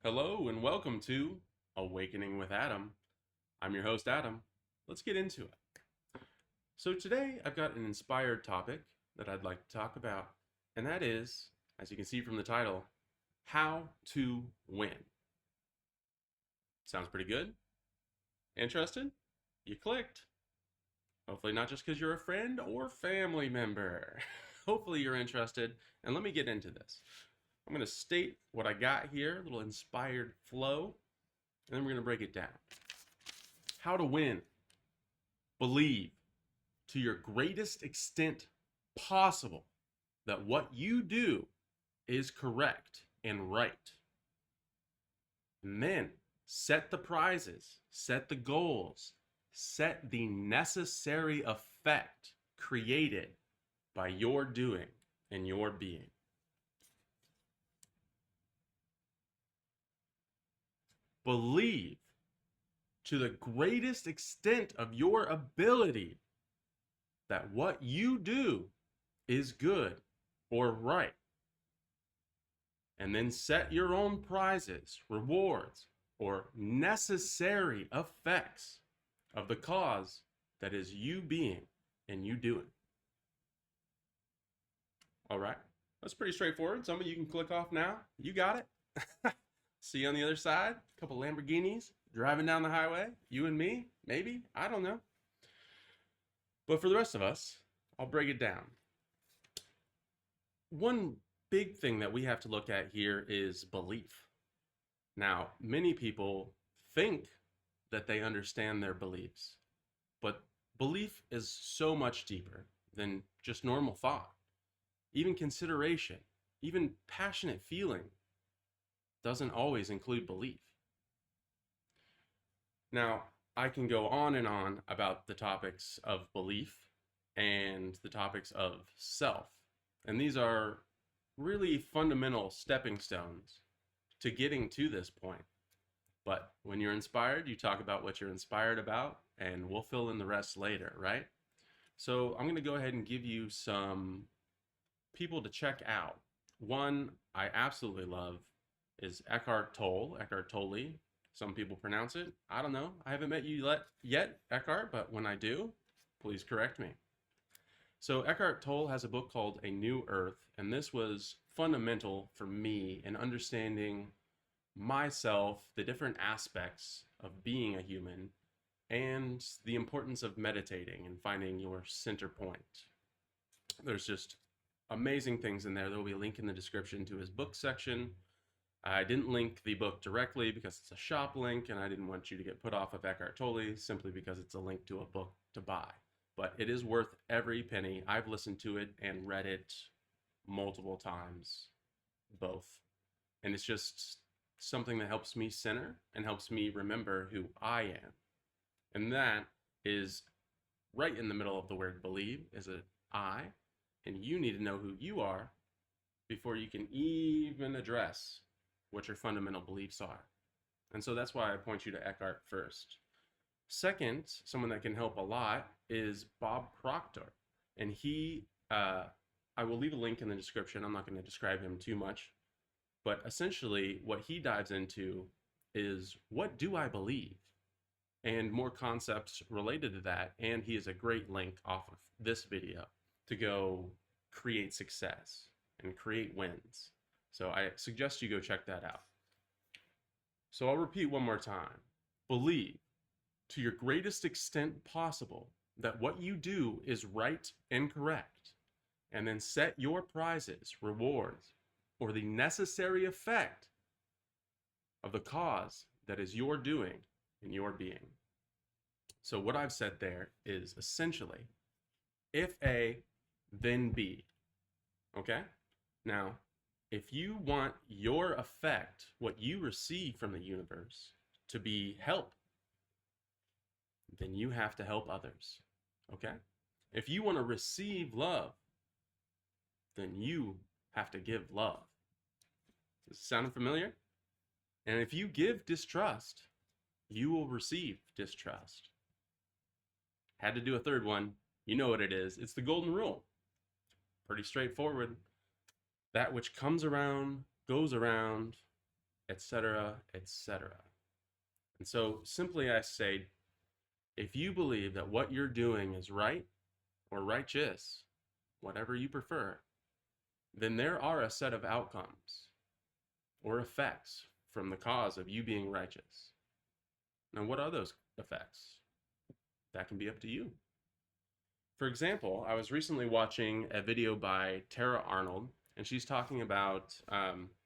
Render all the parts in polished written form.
Hello and welcome to Awakening with Adam. I'm your host, Adam. Let's get into it. So, today I've got an inspired topic that I'd like to talk about, and that is, as you can see from the title, how to win. Sounds pretty good? Interested? You clicked. Hopefully, not just because you're a friend or family member. Hopefully, you're interested, and let me get into this. I'm going to state what I got here, a little inspired flow, and then we're going to break it down. How to win. Believe to your greatest extent possible that what you do is correct and right. And then set the prizes, set the goals, set the necessary effect created by your doing and your being. Believe to the greatest extent of your ability that what you do is good or right. And then set your own prizes, rewards, or necessary effects of the cause that is you being and you doing. All right, that's pretty straightforward. Some of you can click off now. You got it. See you on the other side. A couple Lamborghinis driving down the highway. You and me, maybe. I don't know. But for the rest of us, I'll break it down. One big thing that we have to look at here is belief. Now, many people think that they understand their beliefs, but belief is so much deeper than just normal thought. Even consideration, even passionate feeling doesn't always include belief. Now, I can go on and on about the topics of belief and the topics of self. And these are really fundamental stepping stones to getting to this point. But when you're inspired, you talk about what you're inspired about, and we'll fill in the rest later, right? So I'm going to go ahead and give you some people to check out. One I absolutely love is Eckhart Tolle, Eckhart Tolle. Some people pronounce it. I don't know. I haven't met you yet, Eckhart, but when I do, please correct me. So Eckhart Tolle has a book called A New Earth, and this was fundamental for me in understanding myself, the different aspects of being a human, and the importance of meditating and finding your center point. There's just amazing things in there. There will be a link in the description to his book section. I didn't link the book directly because it's a shop link, and I didn't want you to get put off of Eckhart Tolle simply because it's a link to a book to buy. But it is worth every penny. I've listened to it and read it multiple times, both. And it's just something that helps me center and helps me remember who I am. And that is right in the middle of the word believe is an I. And you need to know who you are before you can even address what your fundamental beliefs are. And so that's why I point you to Eckhart first. Second, someone that can help a lot is Bob Proctor. And I will leave a link in the description. I'm not going to describe him too much. But essentially, what he dives into is, what do I believe? And more concepts related to that. And he is a great link off of this video to go create success and create wins. So I suggest you go check that out. So I'll repeat one more time. Believe to your greatest extent possible that what you do is right and correct. And then set your prizes, rewards, or the necessary effect of the cause that is your doing and your being. So what I've said there is essentially, if A, then B. Okay? Now, if you want your effect, what you receive from the universe, to be help, then you have to help others. Okay? If you want to receive love, then you have to give love. Does it sound familiar? And if you give distrust, you will receive distrust. Had to do a third one. You know what it is. It's the golden rule. Pretty straightforward. That which comes around, goes around, etc., etc. And so simply I say, if you believe that what you're doing is right or righteous, whatever you prefer, then there are a set of outcomes or effects from the cause of you being righteous. Now, what are those effects? That can be up to you. For example, I was recently watching a video by Tara Arnold, and she's talking about,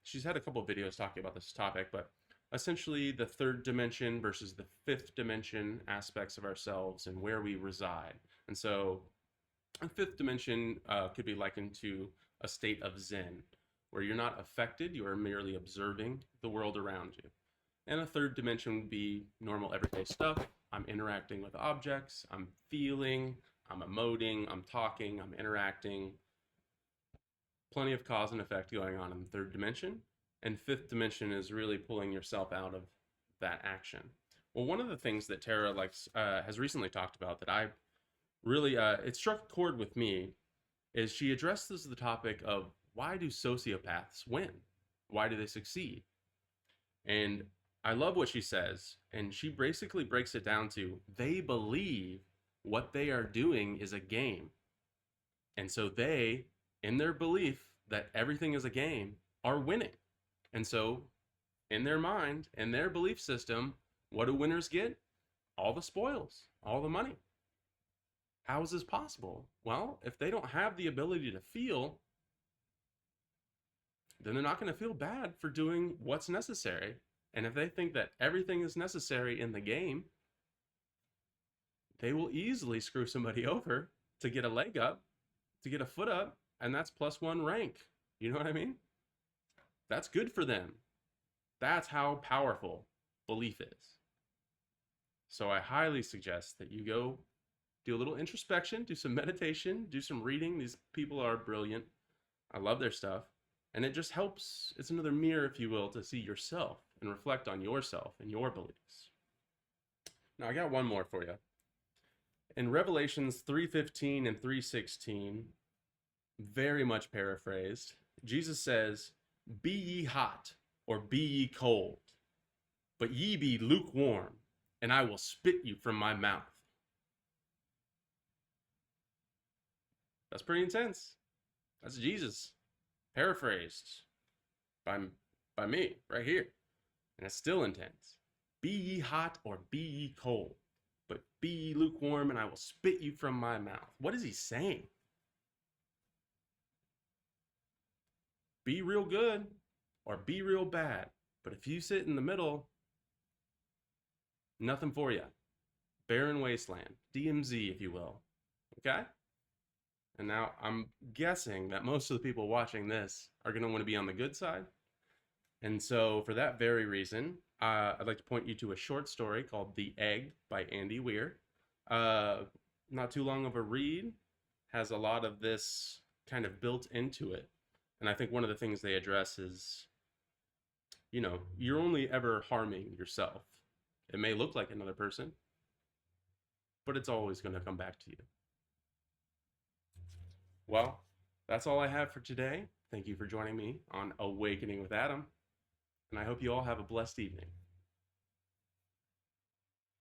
she's had a couple of videos talking about this topic, but essentially the third dimension versus the fifth dimension aspects of ourselves and where we reside. And so a fifth dimension could be likened to a state of Zen, where you're not affected, you are merely observing the world around you. And a third dimension would be normal everyday stuff. I'm interacting with objects, I'm feeling, I'm emoting, I'm talking, I'm interacting. Plenty of cause and effect going on in the third dimension. And fifth dimension is really pulling yourself out of that action. Well, one of the things that Tara has recently talked about that I really, it struck a chord with me, is she addresses the topic of why do sociopaths win? Why do they succeed? And I love what she says, and she basically breaks it down to they believe what they are doing is a game. And so they, in their belief that everything is a game, are winning. And so, in their mind, in their belief system, what do winners get? All the spoils, all the money. How is this possible? Well, if they don't have the ability to feel, then they're not going to feel bad for doing what's necessary. And if they think that everything is necessary in the game, they will easily screw somebody over to get a leg up, to get a foot up, and that's +1 rank. You know what I mean? That's good for them. That's how powerful belief is. So I highly suggest that you go do a little introspection, do some meditation, do some reading. These people are brilliant. I love their stuff. And it just helps, it's another mirror, if you will, to see yourself and reflect on yourself and your beliefs. Now, I got one more for you. In Revelations 3:15 and 3:16, very much paraphrased, Jesus says, "Be ye hot, or be ye cold, but ye be lukewarm, and I will spit you from my mouth." That's pretty intense. That's Jesus, paraphrased by me right here. And it's still intense. Be ye hot or be ye cold, but be ye lukewarm, and I will spit you from my mouth. What is he saying? Be real good or be real bad. But if you sit in the middle, nothing for you. Barren wasteland, DMZ, if you will. Okay? And now I'm guessing that most of the people watching this are going to want to be on the good side. And so for that very reason, I'd like to point you to a short story called The Egg by Andy Weir. Not too long of a read, has a lot of this kind of built into it. And I think one of the things they address is, you know, you're only ever harming yourself. It may look like another person, but it's always going to come back to you. Well, that's all I have for today. Thank you for joining me on Awakening with Adam, and I hope you all have a blessed evening.